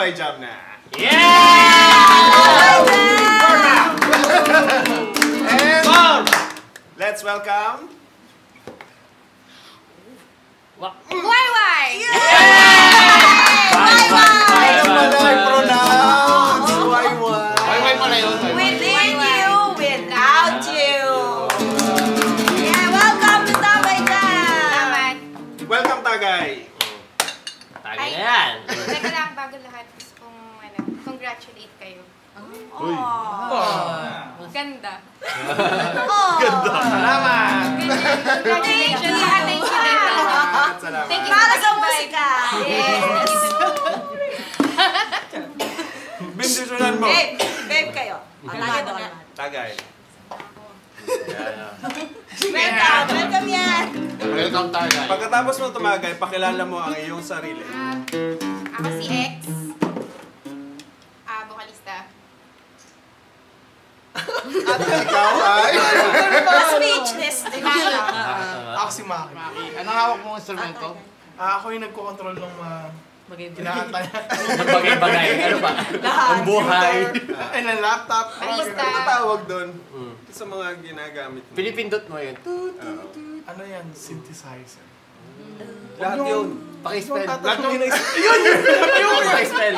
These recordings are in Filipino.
Tambay Jam na! Yeah! And let's welcome Why? Within you, without you. Yeah, welcome to Tambay Jam. Welcome, Tagay! Tagay na yan! Teka lang, bago lahat, gusto kong congratulate kayo. Ganda. Salamat! Congratulations! Thank you din. Salamat! Thank you Para sa musika. Yes. Bindisunan mo! Babe kayo. Lagi doon. Tagay. Welcome yan. Welcome Tagay. Pagkatapos mo tumagay, pakilala mo ang iyong sarili. Ako si X. Vocalista. Ikaw ay... Speechless. Ako si Maki. Anong hawak mong instrumento? Ako yung nagko-control ng kinakanta niya. Bagay-bagay. Ano ba? Ang buhay. Ay, ng laptop. Artista. Ano tawag doon? Sa mga ginagamit mo. Pinipindot mo yun. Ano yan? Synthesizer. Lahat yun. Paki-spell. Lahat yung inaisip. Paki-spell.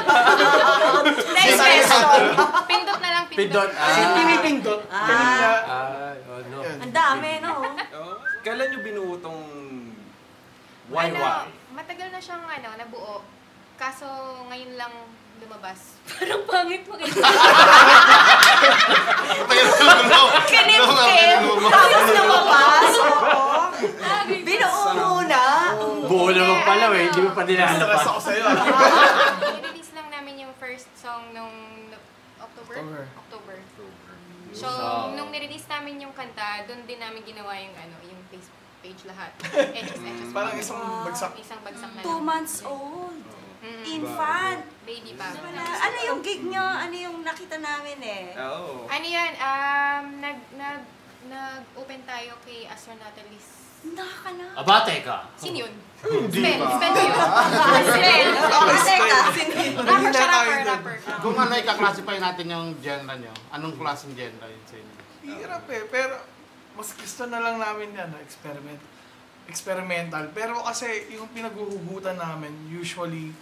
Next question. Pindot na lang, Pindot. Pinipindot. Kanina. Oh no. Ang dami, no? Kailan nyo binuo tong YY? Matagal na siyang nabuo. Kaso ngayon lang lumabas. Parang pangit mo kayo. Kinip-kip. Tapos lumabas. Oo. Binuo muna. Buo naman pala eh. Hindi mo pa Stress dinalabas. ako sa'yo. I-release lang namin yung first song nung October. So, nung nirelease namin yung kanta, doon din namin ginawa yung yung Facebook page lahat. Edges. Parang isang bagsak. Isang bagsak na 2 months old. Infant. Baby pa. Ano yung gig nyo? Ano yung nakita namin eh? Oo. Ano yan? Nag-open tayo kay Astronautalis. Nakakana. Aba, teka. Sino yun? Hindi ba? Spell yun. Rapper siya, rapper. Kung ano ika-classify natin yung genre nyo, anong klaseng genre yun sa inyo? Hirap eh. Pero mas gusto na lang namin yan. Experimental. Pero kasi yung pinaghuhugutan namin, usually,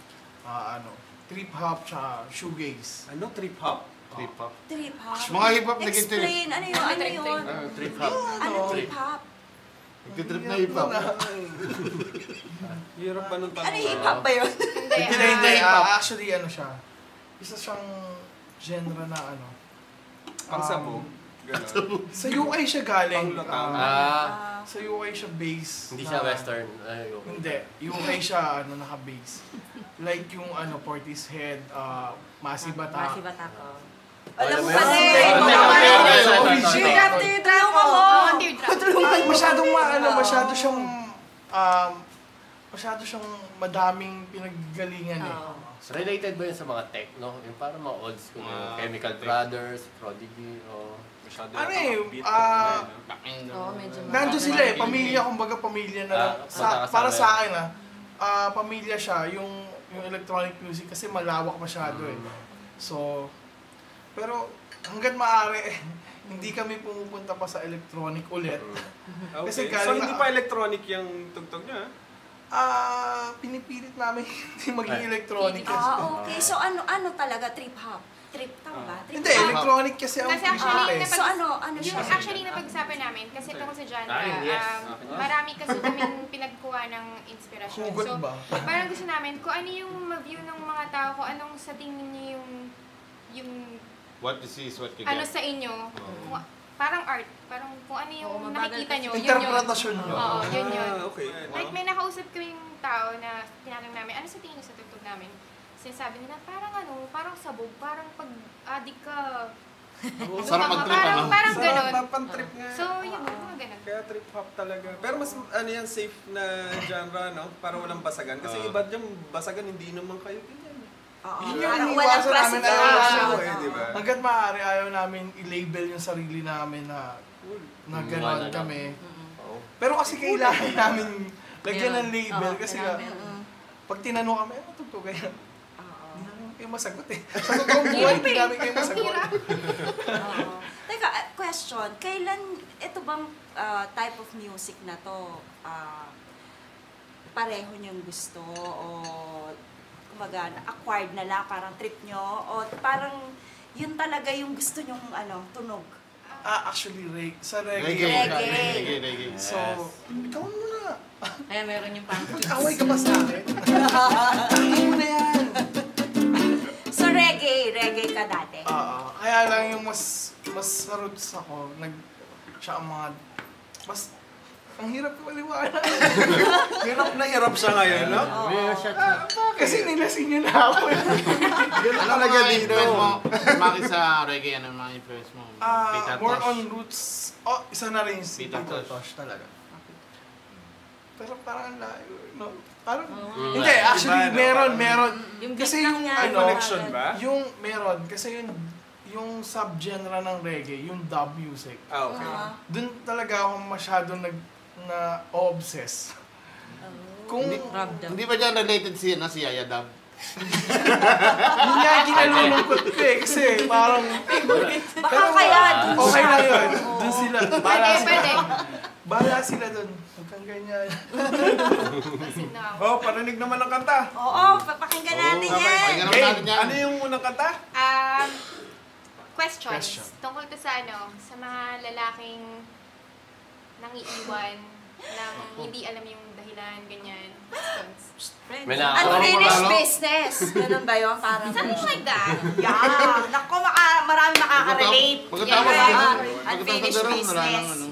trip-hop tsaka shoegaze. Ano? Trip-hop? Trip-hop. Trip-hop. Mga hip-hop naging trip. Explain. Ano yun? Trip-hop. Ano trip-hop? Nagtitrip na hip-hop. Hirap pa nung tanong. Ano hip-hop ba yun? Hindi. Actually, siya. Isa siyang genre na Pangsabog. Ganon. Sa UK siya galing. Ah, Sa UK siya base. hindi siya western. Ay, okay. Hindi. UK siya naka-base. Like yung Portishead, Massive Attack. Massive Attack ko. Alam mo kasi. Teardrop ako. Teardrop. Masyado siyang madaming pinaggalingan eh. Related ba yun sa mga techno? Yung parang mga old school, yung Chemical Brothers, Prodigy, o... Nandun sila eh, pamilya, kumbaga pamilya na lang. Para sa akin pamilya siya, yung electronic music kasi malawak masyado eh. So, pero hanggat maaari hindi kami pumupunta pa sa electronic ulit. Okay. So hindi pa electronic yung tugtog niya? Pinipilit namin hindi maging electronic. Okay. So ano talaga trip-hop? Trip ba? Hindi, electronic kasi ang Kasi actually, So ano siya? yung actually napag-usapan namin, kasi tungkol sa genre, yes. marami kasi kaming pinagkuha ng inspirasyon. Hugot So, ba? parang gusto namin, kung ano yung ma-view ng mga tao, kung anong sa tingin niyo yung What you see is what you ano get. sa inyo, parang art, parang kung ano yung nakikita nyo, yun yun. Interpretasyon nyo. Oo, yun. Okay. Like may nakausap ko yung tao na tinanong namin, ano sa tingin nyo sa tugtog namin? Sinasabi nila, parang sabog, parang pag-addict ka. Sarap mag-trip, ano? Parang ganon. Sarap trip nga. So, yun, mga ganon. Kaya trip-hop talaga. Pero mas yan, safe na genre, no? Para walang basagan. Kasi iba dyan, basagan, hindi naman kayo ganyan. Yun yung Walang iniwasan namin classification. Di ba? hanggat maaari ayaw namin i-label yung sarili namin na gano'n kami. Pero kasi kailangan namin lagyan ng label kasi pag tinanong kami, ano tugtog kayo? kayo masagot eh. Sa totoong buhay, hindi namin kayo masagot. Oo. Teka, question. Kailan, ito bang type of music na to, pareho niyong gusto o kumbaga, acquired na lang, parang trip nyo, o parang yun talaga yung gusto nyong tunog? Actually, sa reggae. Reggae. So, ikaw muna. Ay, meron yung pang Away ka ba sa akin? Ikaw mo na yan. So, reggae ka dati? Kaya lang yung mas sa roots ako, siya ang mga, ang hirap ko maliwanag. Hirap siya ngayon, no? Kasi nilasing niyo na ako. Ano mga influence mo? Maki sa reggae, ano mga influence mo? Peter More Tosh. on roots. Isa na rin si Peter Peter Tosh. Tosh talaga. Pero parang ang layo, no? Parang, Mm. hindi, actually, Iba, no? meron. Yung Kasi beat lang yung, yan. Connection ba? yung meron, kasi yung subgenre ng reggae, yung dub music, Okay. dun talaga ako masyado na-obsess. Kung, Hindi ba dyan related si Yaya Dab? yun nga ginalulungkot ko eh, kasi parang, Baka kaya dun okay siya. lang yun. Dun sila, Pwede. bahala sila dun. Huwag kang ganyan. Kasi na ako. Oh, parinig naman ng kanta. Oo, papakinggan natin yan. Pakinggan naman Game, natin yan. ano yung unang kanta? Questions. Question. Tungkol to sa sa mga lalaking nangiiwan, nang hindi alam yung dahilan, ganyan. Questions. May na- Unfinished Ano? business. Ganun ba yun? Parang Something like that. yeah. Naku, marami makaka-relate. Pagkatapos Yeah. pagkatapos Unfinished doon, wala business. nang ano.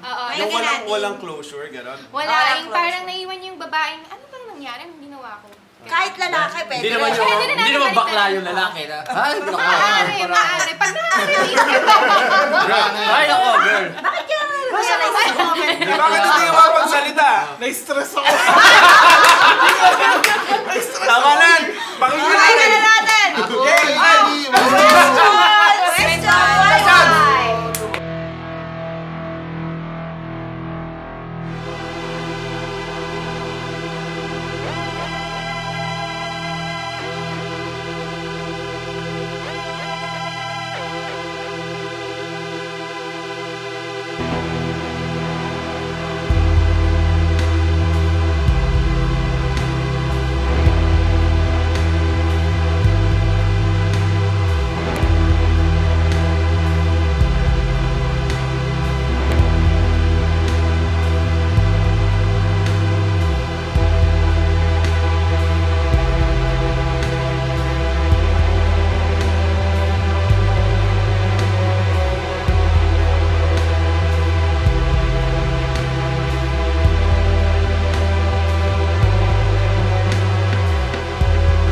Oo. May Yung lagyan natin. walang closure, gano'n. Wala, Walang yung closure. parang naiwan yung babaeng, ano bang nangyari? Ang ginawa ko. Kahit lalaki, pwede. Hindi naman rin. yung, Pwede rin hindi naman natin bakla yung lalaki na, ay, naku, Maaari. Pag nakaka-relate ay, naku, girl. Bakit yan? Realize moment. Bakit hindi ka makapagsalita? Na-stress ako. Tama na! Pakinggan Pakinggan natin! na natin. Okay, Question.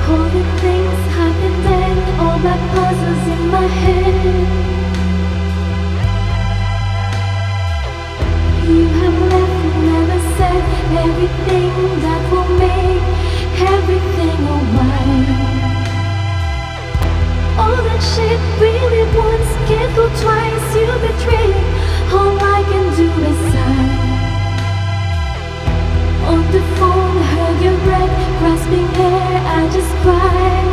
All the things happened and all my puzzles in my head. You have left and never said everything that will make everything alright. All that shit really once, can't go twice, you betrayed. All I can do is sigh. On the phone, heard your breath, grasping air, I just cried.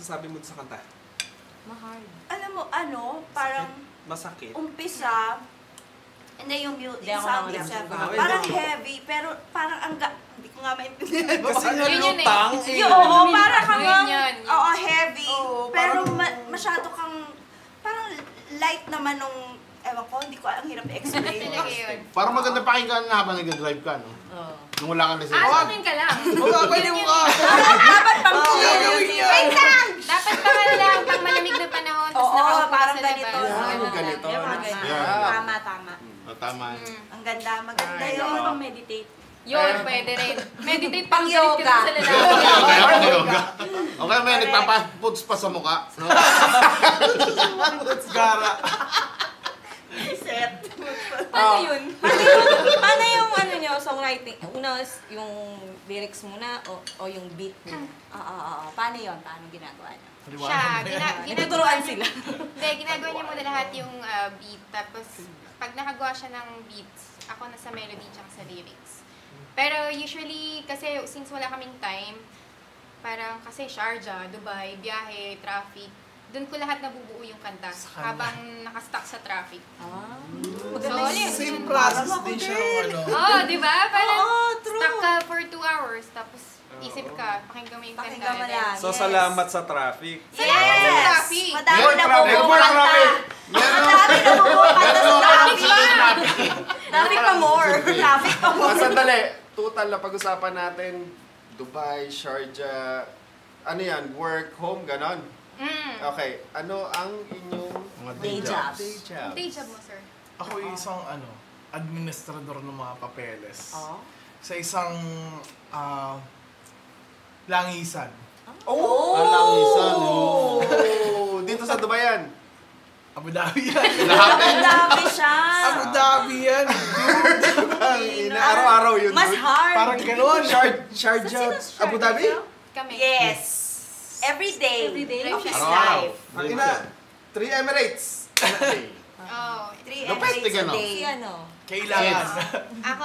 masasabi mo sa kanta? Mahal. Alam mo, parang Masakit. umpisa, hindi yung Hindi ako sound nang- itself. Ah, Parang hindi. heavy, pero parang hindi ko nga maintindihan. Kasi Yun yun eh. lutang Oo, parang kang, Yun. oo, heavy. Oo, pero parang- masyado kang, parang light naman nung, ewan ko, hindi ko ang hirap i-explain. Talaga yun. Parang maganda pakinggan na habang nag-drive ka, no? Oo. Nung wala kang lisensya. Akin ka lang. Pwede mo ka. Dapat pang gawin niya. Wait lang! Dapat pa ka lang pang malamig na panahon. tapos Oo, nakaupo ka parang sa ganito. labas. Yan, Ganun ganito. lang. Yung mga ganyan. Yeah. Tama, tama. Oh, tama. Ang ganda, maganda Ay, yun. nako. meditate. Yun, pwede rin. Meditate Pang pang galit ka yoga. sa lalaki. Yoga. Okay, may nagpapaputs pa sa mukha. No? Gara. Set. Paano yun? Paano yung ano nyo, songwriting? Una, yung lyrics muna o yung beat mo? Oo. Paano yun? Paano ginagawa niyo? Siya, ginagawa Nagtuturuan niya. sila. Hindi, ginagawa niya muna lahat yung beat. Tapos, pag nakagawa siya ng beats, ako na sa melody tsaka sa lyrics. Pero usually, kasi since wala kaming time, parang kasi Sharjah, Dubai, biyahe, traffic, doon ko lahat nabubuo yung kanta habang nakastuck sa traffic. So, Same process din siya ng Oh, di ba? Parang true. stuck ka for 2 hours, tapos isip ka, pakinggan mo yung kanta. Pakinggan mo lang. So, Yes. salamat sa traffic. Salamat sa Yes! traffic. Madami More na traffic. bubuo More kanta. traffic. Madami na bubuo kanta sa traffic. Traffic. Traffic pa more. Traffic pa more. Sandali, total na pag-usapan natin, Dubai, Sharjah, ano yan, work, home, ganon. Okay, ano ang inyong Mga Day jobs. day job? Day job mo, sir. Ako isang administrador ng mga papeles. Oh. Sa isang langisan. Alangisan, oh. Oh, dito sa Dubai yan. Abu Dhabi yan. Madami siya. Abu Dhabi yan. Ang ina, araw-araw yun. Mas dude. hard. Parang ganon. Sharjah, Abu Dhabi? Kami. Yes. Every day. Every day? Of his Araw-araw. life. Ang ina, 3 Emirates. Oh. 3 Lupit, Emirates a tigano. day. Si ano? Kailangan. Ako,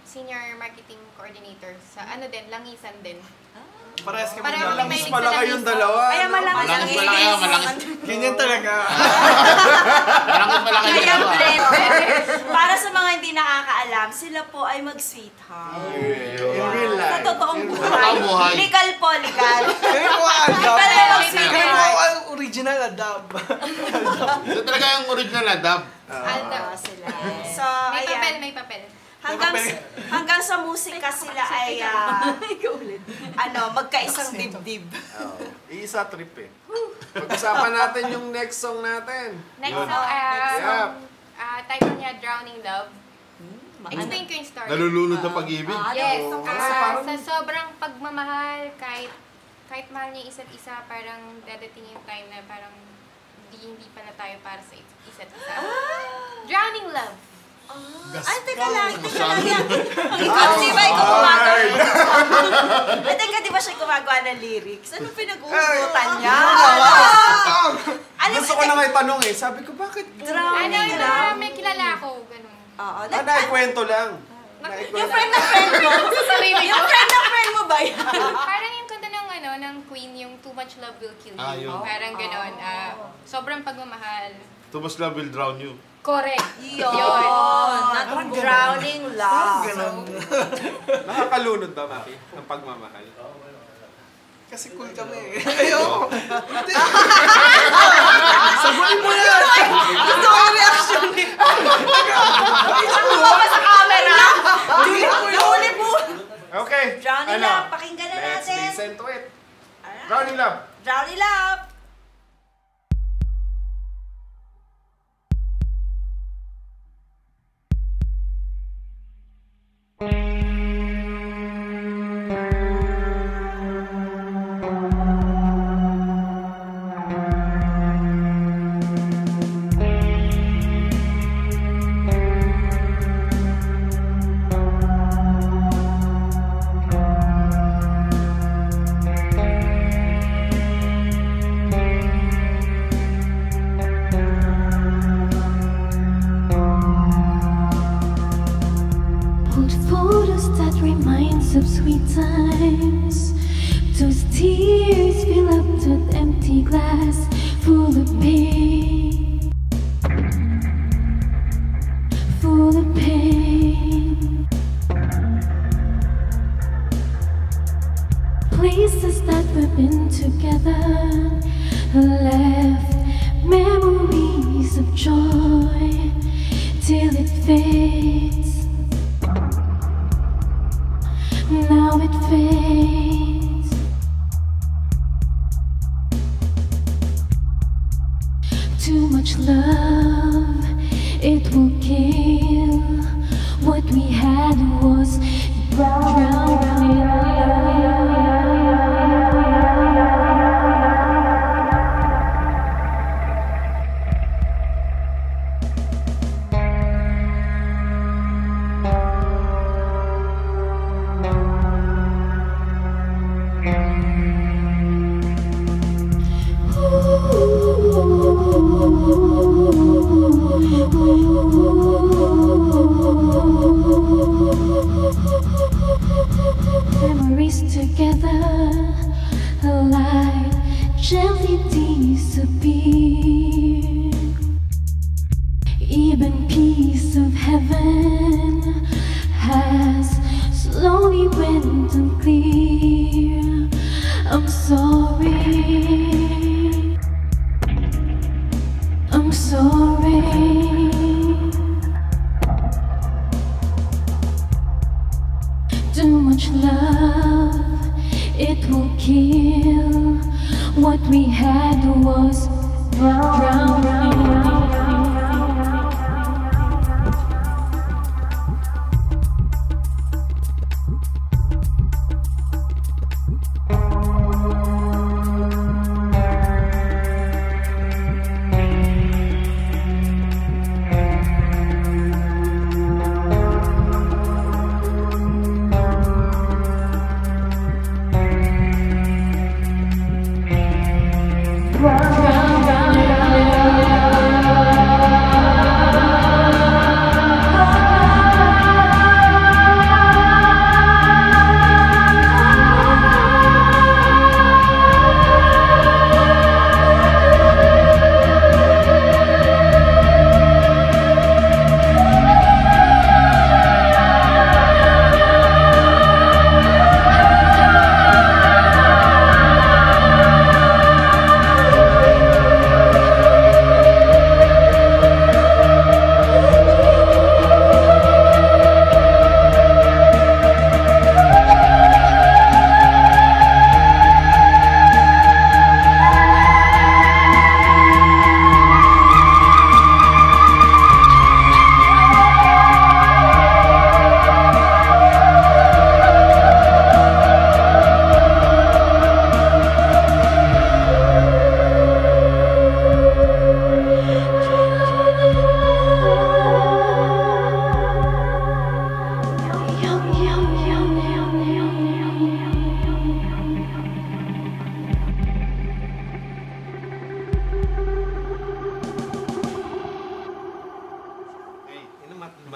senior marketing coordinator sa Langisan din. Parehas kami Pareho ng kami langis. may- Pala kayong dalawa. Kaya malaki Malangis pala kayo, malangis. Ganyan talaga. Malangis pala kayo. Kaya dalawa. blend. Para sa mga hindi nakakaalam, sila po ay mag-sweetheart. In real Sa life. totoong Totoong buhay. buhay. Legal po, legal. Kayo po ang Pala adab. mag-sweetheart. Kayo po ang original adab. So talaga yung original adab. Alda. Sila. So, May papel, ayan. may papel. Hanggang sa musika sila ay magkaisang dibdib. Oh, isa trip eh. Pag-usapan natin yung next song natin. Next Yun. song, Yeah. title niya, Drowning Love. Explain ko yung story. Nalulunod na pag-ibig. Yes, parang- sa sobrang pagmamahal, kahit mahal niya isa't isa, parang dadating yung time na parang hindi pala tayo para sa isa't isa. Drowning Love. Ay, teka lang yan. Ikaw, di ba ikaw gumagawa? Ay, teka, di ba siya gumagawa ng lyrics? Anong pinag-uugutan niya? Gusto ko na may tanong eh. Sabi ko, bakit? Drowning Love. May kilala ako, ganun. Oo. Naikwento lang. Yung friend na friend mo? Yung friend na friend mo ba yan? Parang yung kanta ng Queen, yung Too Much Love Will Kill You. Yun. Parang ganon. Sobrang pagmamahal. Too much love will drown you. Correct. Yun. Not drowning love. Ganon. Nakakalunod ba, Maki? Ang pagmamahal? Kasi cool kami. Ayoko. Sabunin mo yan. Gusto ko yung reaction niya. Bumaba sa camera. Huli po. Okay. Drowning Love. Pakinggan na Let's natin. listen to it. Drowning Love. Drowning Love. Hold photos that reminds of sweet times. Those tears fill up that empty glass full of pain, full of pain. Places that we've been together left memories of joy till it fades. Now it fades. Too much love, it will kill. What we had was drowned in love. Memories together, alive, gently disappear. Even piece of heaven has slowly went unclear. I'm sorry, I'm sorry. Too much love, it will kill. What we had was drowning.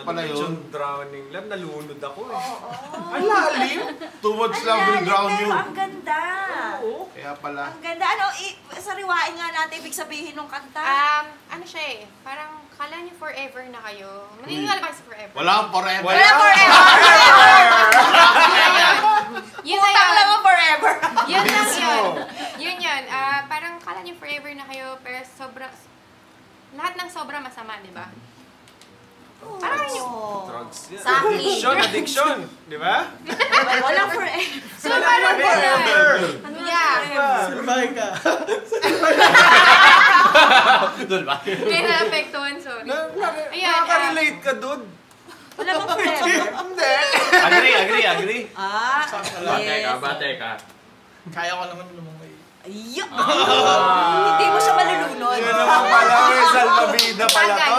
Pala yun. Drowning lang, nalunod ako eh. Ang lalim. Too much love will drown you. Ang ganda. Kaya pala. Ang ganda. Ano, sariwain nga natin ibig sabihin ng kanta. Ano siya eh, parang kala niyo forever na kayo. Maniniwala ba kayo sa forever? Wala kang forever. Wala forever. Yun na Utang lang yun. ang forever. Yun lang yun. Yun yun. Parang kala niyo forever na kayo, pero lahat ng sobra masama, di ba? Parang yun. Drugs yan. Sa akin. Addiction. Di ba? Walang forever. So, parang forever. Yeah. Salbahe ka. Doon ba? Kaya na-apektuhan, sorry. Ayan. Nakaka-relate ka doon. Wala bang forever? Hindi. Agree. Bate ka. Kaya ko naman lumungoy. Ayun! Hindi mo siya malulunod. Yun naman pala, may salvavida pala to.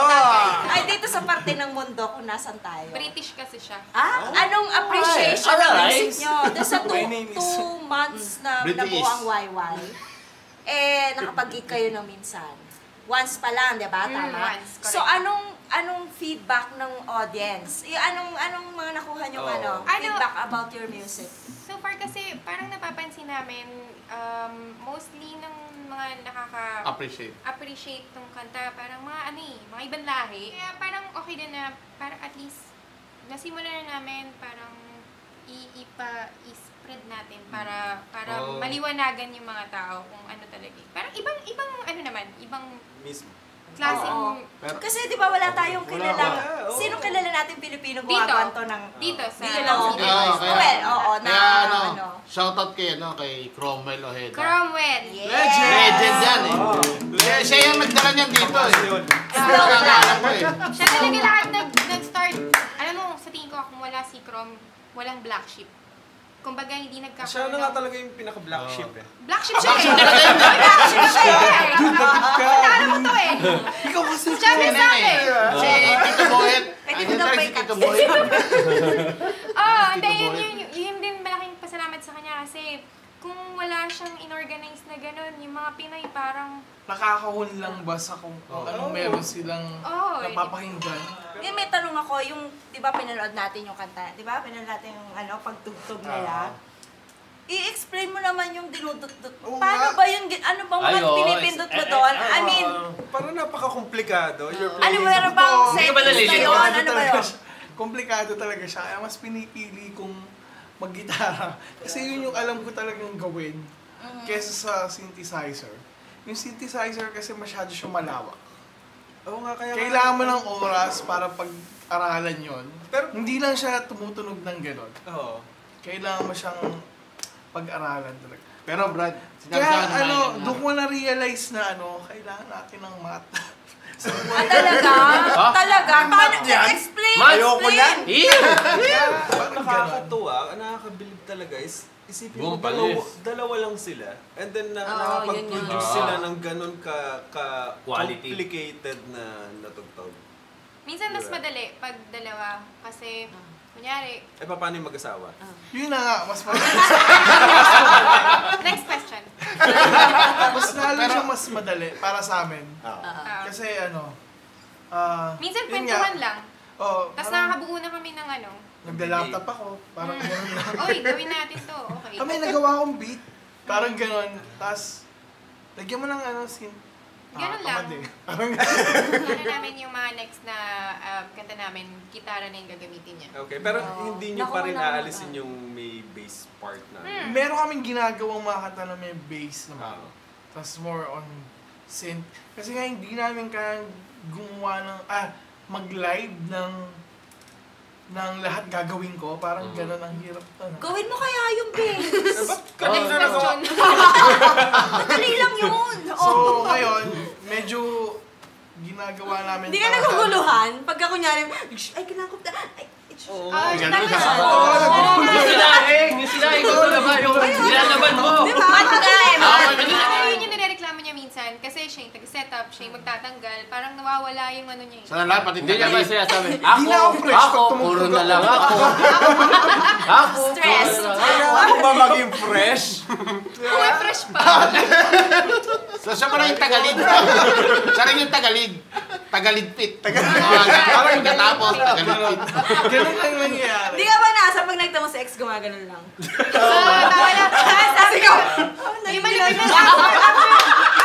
Ay, dito sa parte ng mundo kung nasan tayo. British kasi siya. Anong appreciation ng Alright. music nyo? Doon sa My name is- 2 months na British. nabuo ang YY, nakapag-gig kayo ng minsan. Once pa lang, di ba? Tama? Once, correct. So, anong feedback ng audience? Anong mga nakuha nyo, Oo. feedback about your music? So far kasi parang napapansin namin mostly ng mga appreciate tong kanta, parang mga mga ibang lahi. Kaya parang okay din na parang at least nasimulan na namin parang i-spread natin para maliwanagan yung mga tao kung ano talaga. Parang ibang Mismo. klaseng Kasi di ba wala tayong kilala. Sino kilala natin Pilipino gumagawa ng dito sa shoutout kay Cromwell Ojeda. Cromwell. Legend yan siya yung nagdala niyan dito Siya talaga lahat nag-start. Alam mo, sa tingin ko kung wala si Crom, walang Black Sheep. Kumbaga hindi Siya nagkakaroon. na nga talaga yung pinaka-black sheep Black Sheep siya Black Sheep siya Naalala mo to Ikaw kasi siya may sabi. Si Tito Boyet. Tito Boyet. Hindi, yun din malaking pasalamat sa kanya kasi kung wala siyang inorganize na gano'n, yung mga Pinoy parang nakakahon lang ba sa kung anong meron silang napapakinggan? May tanong ako, yung, di ba pinanood natin yung kanta, di ba? Pinanood natin yung pagtugtog nila. I-explain mo naman yung dinudut-dut. Paano ba yun? Ano bang mga pinipindot mo doon? I mean, parang napaka-komplikado. ano meron bang settings na yun? Ano ba yun? Komplikado talaga siya. Kaya mas pinipili kong mag-gitara. Kasi yun yung alam ko talagang gawin. Kesa sa synthesizer. Yung synthesizer kasi masyado siyang malawak. Oo nga, kailangan mo ng oras para pag-aralan yon. Pero hindi lang siya tumutunog ng gano'n. Oo. Kailangan mo siyang pag-aralan talaga. Pero Brad, kaya doon ko na-realize na kailangan natin ng math. Talaga? Talaga? Paano? Explain! Ayoko yan! Parang nakakatuwa, nakakabilib talaga is isipin mo, dalawa lang sila. And then nakapag-produce sila ng ganun complicated na natugtog. Minsan mas madali pag dalawa kasi kunyari paano yung mag-asawa? Yun na nga, mas madali. Next question. Mas lalo siya mas madali para sa amin. Kasi minsan kwentuhan lang. Tapos nakakabuo na kami ng nagda-laptop ako, parang gano'n lang. Oy, gawin natin to. Okay. Kami nagawa akong beat, parang gano'n. Tapos, lagyan mo ng Ganun lang. Parang namin yung mga next na kanta namin, gitara na yung gagamitin niya. Okay, pero hindi nyo pa rin aalisin yung may bass part na. Meron kaming ginagawang mga kanta na may bass naman. Tapos more on synth. Kasi nga hindi namin kayang gumawa ng, mag-live ng lahat gagawin ko. Parang gano'n ang hirap to. Gawin mo kaya yung bass. Next question. Madali lang yun. So, ngayon, medyo ginagawa namin. Hindi ka naguguluhan? Pagka kunyari, ay, kailangan ko Yung sila, ikaw na ba? Yung nilalaban mo. Diba? Yun yung nirereklamo niya minsan kasi siya yung taga-setup, siya yung magtatanggal, parang nawawala yung niya. Sana lang, pati Hindi naman siya sabi, ako, puro na lang ako. Stress. Ako ba maging fresh? Uy, fresh pa. So siya pa rin yung Tagalid. Siya rin yung Tagalid. Tagalidpit. Parang natapos, Tagalidpit. Ganun lang nangyayari. Di ka ba nasa pag nagtamo sa ex, gumaganon lang? Tawa na. Sabi ko, Yung malapit na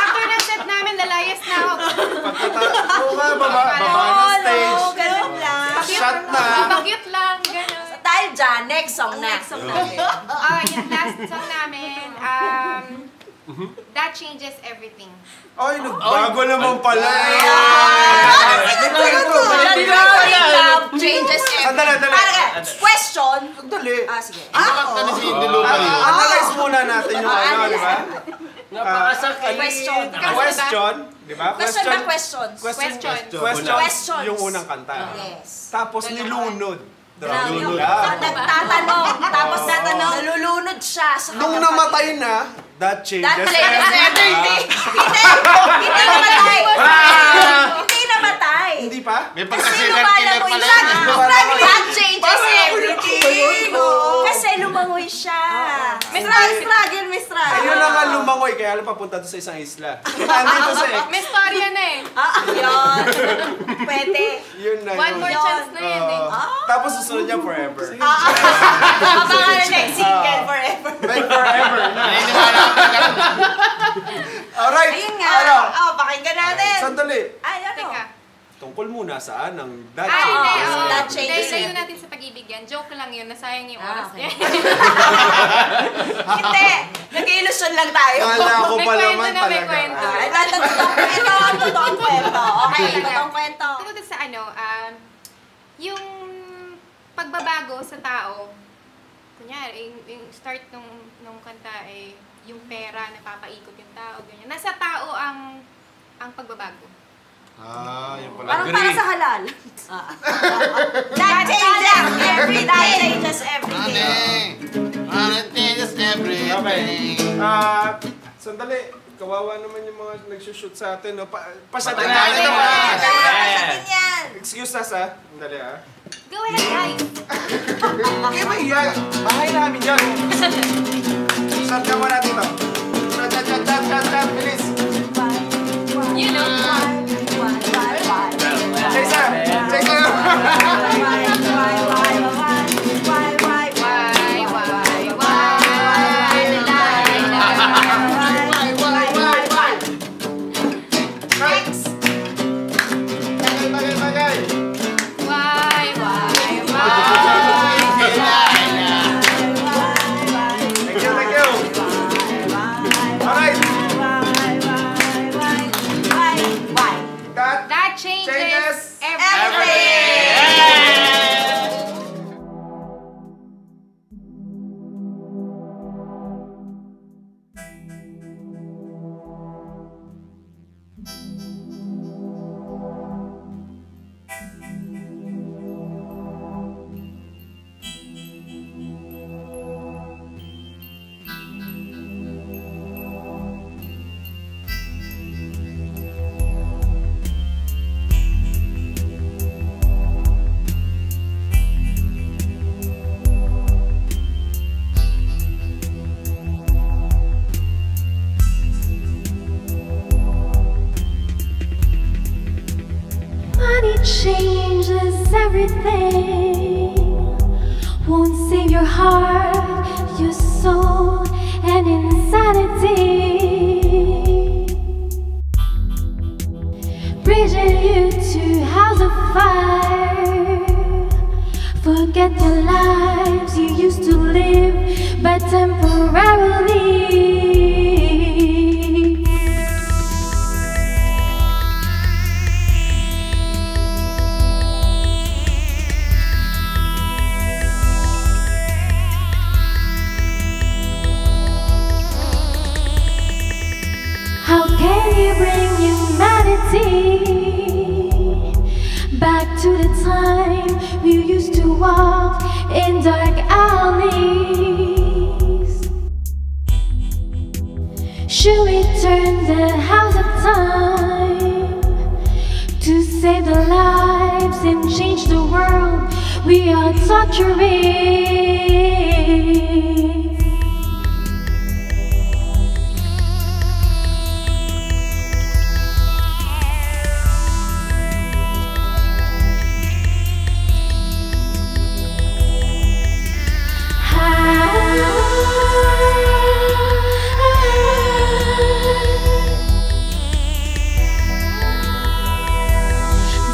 after ng set namin, lalayas na ako. Baba ng stage. Ganun lang. Shot na. Bagyot lang, gano'n. Dahil dyan, next song na. Yung last song namin, That Changes Everything. Ay, nagbago naman pala. Love changes everything. Sandali. Question. Sandali. Sige. Analyze muna natin yung di ba? Napakasakit. Question, di ba? Question. Question. Yung unang kanta. Yes. Tapos nilunod. Nagtatanong. Tapos nalulunod siya. Nung namatay na, that changes everything. Hindi namatay. Hindi namatay. Hindi pa? May Kasi pagkasilan killer lumalangoy pala. siya. That changes everything. Kasi lumangoy siya. May struggle. Ayun na nga lumangoy, kaya alam papunta doon sa isang isla. Nandito sa ex. May storya na eh. Yun. Pwede. Yun na One yun. more chance na yan eh. Tapos susunod niya forever. Abangan na next single, forever. Like forever na. Naniniwala ako na ganun. Alright. Ayun nga. Ano? Pakinggan natin. Sandali. Ay, ano? Teka. Tungkol muna saan ng That Ay, hindi. Changes. oo. That changes Dahil layo everything. natin sa pag-ibig yan. Joke lang yun. Nasayang yung oras okay. niya. Hindi. Nag-ilusyon lang tayo. Kala ko May pa kwento naman na, may talaga. kwento. Ito ang totoong kwento. Okay, Ay, totoong kwento. Tungkol sa yung pagbabago sa tao, kunyari, yung start nung kanta ay yung pera, napapaikot yung tao, ganyan. Nasa tao ang pagbabago. Yun pala. Parang para sa halal. That changes everything. That changes everything. Changes everything. Okay. Sandali. Kawawa naman yung mga nagsushoot sa atin. No? Pasatin Patay natin. naman. Pasatin yan. Excuse us ha. Sandali ha. Go ahead, guys! Okay ba yan? Bahay namin yan. Start ka muna dito. Chat. Bilis. You know. Chaser. Next. Tagay. Thank you. Alright. That changes Money changes everything. Won't save your heart, your soul, and insanity. Bridging you to house of fire. Forget the lives you used to live, but temporarily. How can you bring humanity back to the time we used to walk in dark alleys? Should we turn the house of time to save the lives and change the world we are torturing?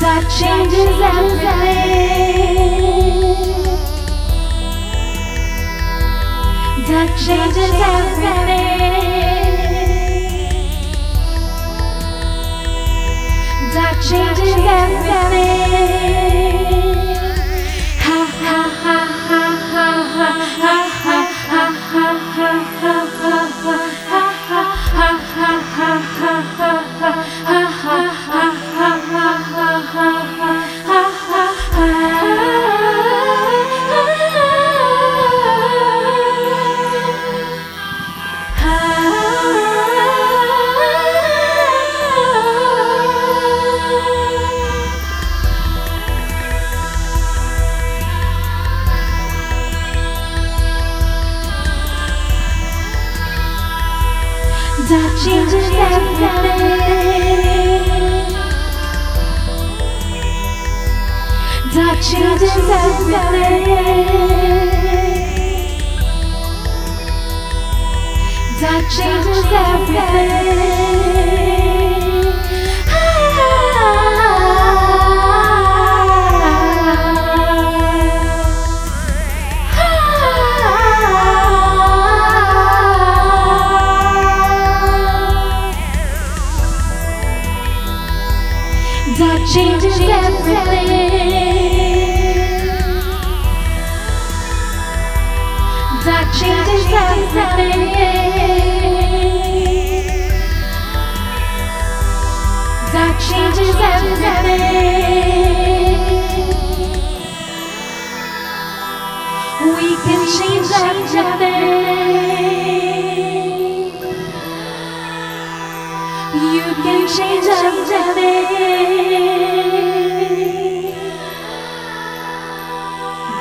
That changes everything. That changes everything. That changes everything. Ha ha ha ha ha ha ha ha ha ha ha ha ha That changes everything. That changes everything. That changes everything. That changes everything. We can change everything. You can change everything.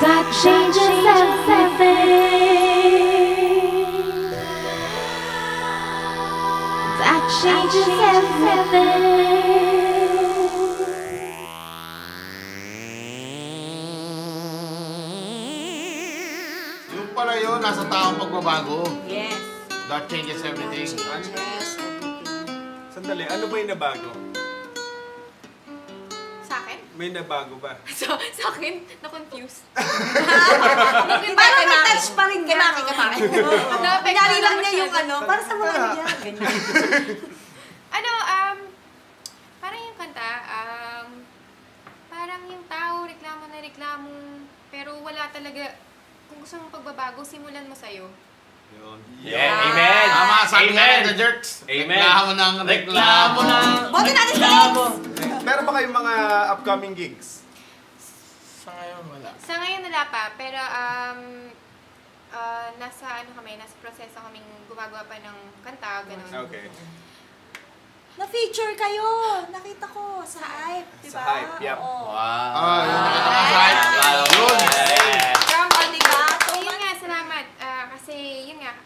That changes everything. That changes everything. Yung pala yun, nasa taong pagbabago. Yes. That changes everything. Sandali, ano ba yung nabago? Sa akin? May nabago ba? So, sa akin, na-confuse. Parang may touch pa rin niya. Kimaki. Pinari lang niya yung para sa mga niya. Ganyan. Parang yung kanta, parang yung tao, reklamo na reklamo, pero wala talaga, kung gusto mong pagbabago, simulan mo sa'yo. Yun. Yeah, amen. Tama, sabi nga Amen. rin the jerks. Amen. Reklamo ng reklamo. Boto natin sa next! Meron ba kayong mga upcoming gigs? Sa ngayon, wala. Sa ngayon wala pa, pero nasa proseso kaming gumagawa pa ng kanta, ganun. Okay. Na-feature kayo. Nakita ko sa Hype, di ba? Sa Hype, yep. Oo. Wow. Yun, nakakasahit. Yun. Drama, di ba? So, yun nga, salamat. Kasi, yun nga,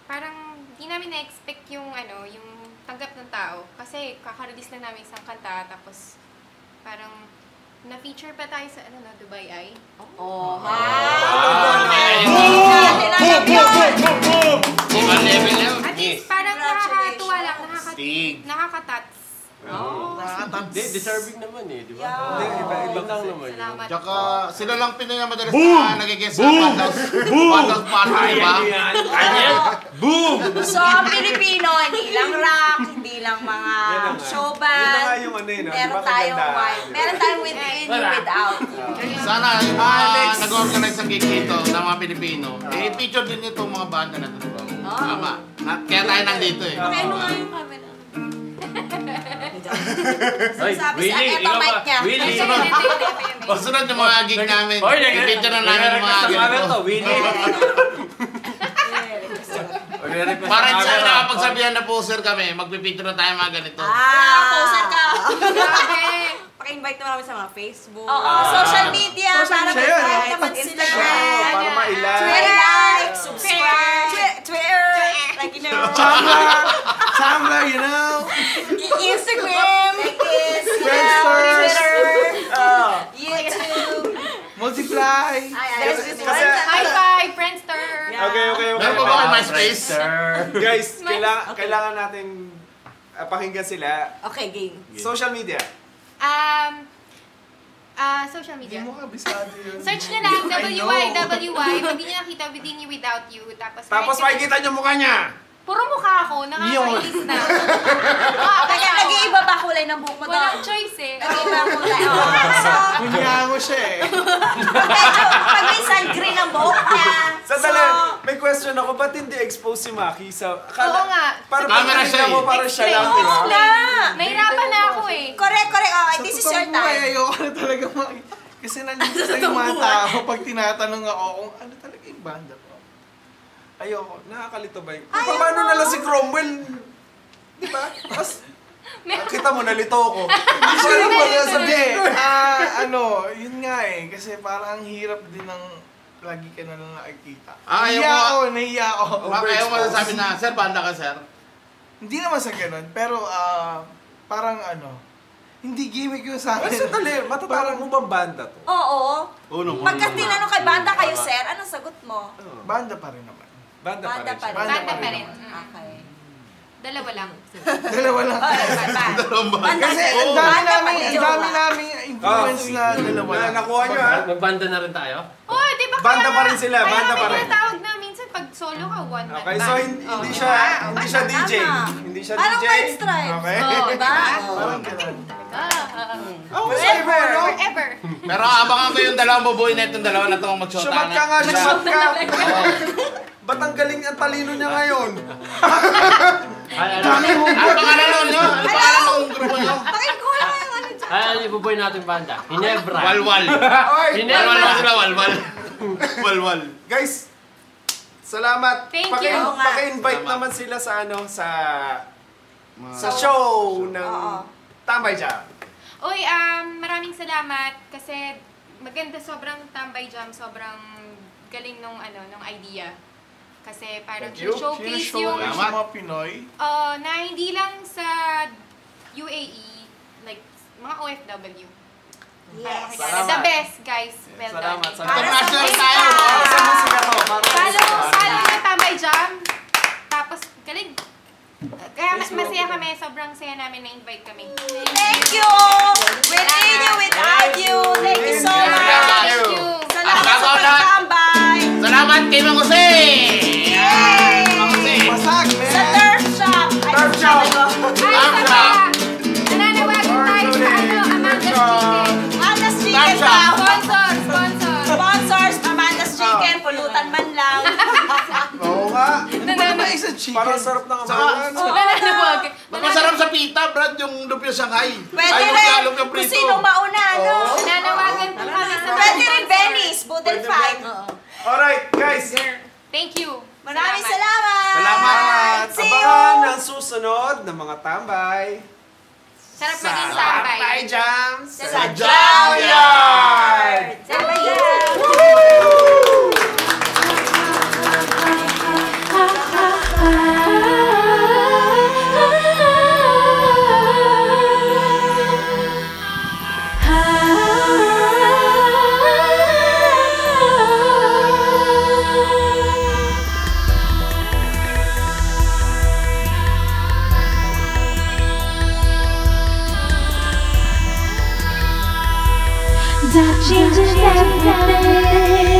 parang di namin na-expect yung, yung tanggap ng tao. Kasi, kaka-release lang namin isang kanta, tapos, parang, na-feature pa tayo sa, Dubai Eye. Oh, Ibang level yun. At least, parang nakakatuwa lang, Stig. nakaka-touch. Hindi, deserving naman eh, di ba? Yeah. Iba lang naman yun. Salamat. Tsaka sila lang Pinoy na madalas na nagiging sa One Party, di ba? So, ang Pilipino, hindi lang rock, hindi lang mga show Yun na nga band. yung Meron tayong white. Meron tayong with you, without you. Sana yung mga nag-organize ng gig dito ng mga Pilipino, feature din itong mga banda na ito, di ba? Tama. Kaya tayo nandito eh. Okay, ano nga yung camera? Hoy, Sabi sa Willie, eto ikaw mic ba? niya. Willie, O sunod yung mga gig namin, Hoy, i-feature na namin yung mga ganito. Willie. Parang sa nakapagsabihan na poster kami, magpipicture na tayo mga ganito. Poser ka. Paki-invite naman namin sa mga Facebook. Oo, social media. Para Siya yun, mag-like naman sila. Instagram. Para ma-ilike. Twitter, like, subscribe. Twitter, like, Tumblr, you know? Instagram, Friendsters. Twitter, YouTube. Multiply. High five, Friendster! Okay. Meron pa ba kayo MySpace? Guys, kailangan natin pakinggan sila. Okay, game. Social media. Social media. Hindi mo kabisado yun. Search nyo lang, I know. WY. Pag di nyo nakita, Within You, Without You. Tapos makikita niyo mukha niya. Puro mukha ako, nakakainis na. Teka, nag-iiba ba kulay ng buhok mo to? Walang choice eh. Nag-iiba ang kulay. So, Kunyango siya eh. medyo, pag minsan green ang buhok niya. Sandali, may question ako, ba't hindi expose si Maki sa... Oo nga. Para Camera siya mo, eh. para siya lang, Oo di ba? Na. Nahirapan na ako eh. Correct. Oh, this is your Sa totoo buhay, time. ayoko na talaga kasi nandito sa yung mga tao pag tinatanong ako kung ano talaga yung banda ko. Ayoko, nakakalito ba yun? Paano na lang si Cromwell? Di ba? Tapos, kita mo, nalito ako. Hindi siya lang magsasabi. Yun nga eh. Kasi parang ang hirap din ng lagi ka na lang nakikita. Nahiya ako. Ayaw mo sabi na, sir, banda ka, sir? Hindi naman sa ganun, pero parang hindi gimmick yun sa akin. Sandali, matatarang mo bang banda to? Oo. Uno. Pagka tinanong kay banda kayo, sir, anong sagot mo? Banda pa rin naman. Banda pa rin siya. Banda Banda pa rin. Okay. Dalawa lang. Dalawa lang. Banda Kasi ang dami namin influence na dalawa lang. Nakuha nyo ha? Magbanda na rin tayo? Oh, di ba Banda pa rin sila, banda pa rin. Kaya tinatawag na minsan pag solo ka, one man Okay, band. so hindi siya DJ. Hindi siya Parang DJ. White Stripes. Okay. Oh, diba? Parang ganun. Forever, no? Forever. Pero abangan ko yung dalawang bubuhay na itong dalawa na itong Sumat ka magsyota nga, sumat ka. ang talino niya ngayon. Ano pangalan nun, no? Ano pangalan ng grupo nyo? Pakikuha lang yung ano dyan. Ano yung buboy natin banda? Hinebra. Walwal. Oy, Hinebra. Walwal sila, walwal. Walwal. guys, salamat. Thank you. Paki-invite Salamat. naman sila sa sa show ng Tambay Jam. Uy, maraming salamat kasi maganda, sobrang Tambay Jam, sobrang galing nung idea. Kasi parang Thank you. showcase Show yung yung mga Pinoy. na hindi lang sa UAE, like mga OFW. Yes. Para the best, guys. Well done. International Para sa tayo. musika. Para sa musika to. Para sa Follow musika. yung Tambay Jam. Tapos, galing. Kaya masaya kami. Sobrang saya namin na-invite kami. Thank you! Within you, without you. Thank you so Thank much. you. Salamat sa Salamat. pagtambay. Salamat kay Mang Jose! Yay! Mang Jose! Masag, Sa man! Turf Shop. Ay, Turf Shop. sabi ko. Ay, isa pa! Nananawagan tayo sa Amanda's Chicken. Amanda's Chicken Turf Shop. daw. Sponsor! Sponsors, Amanda's Chicken. Pulutan man lang. Oo nga. Ano isang chicken? Parang sarap ng amalan. Nananawagan. Mas masarap sa pita, Brad, yung lumpia Shanghai. Pwede Ay, rin. lumpia Kung prito. sino mauna, no? Nananawagan po kami sa Pwede rin Venice. Budel Pwede 5. Alright, guys. Thank you. Maraming salamat. Salamat. See you. Abangan ang susunod ng mga tambay. Sarap maging tambay. Tambay Jams. Sa Jam Yard. Tambay Jam. That changes everything.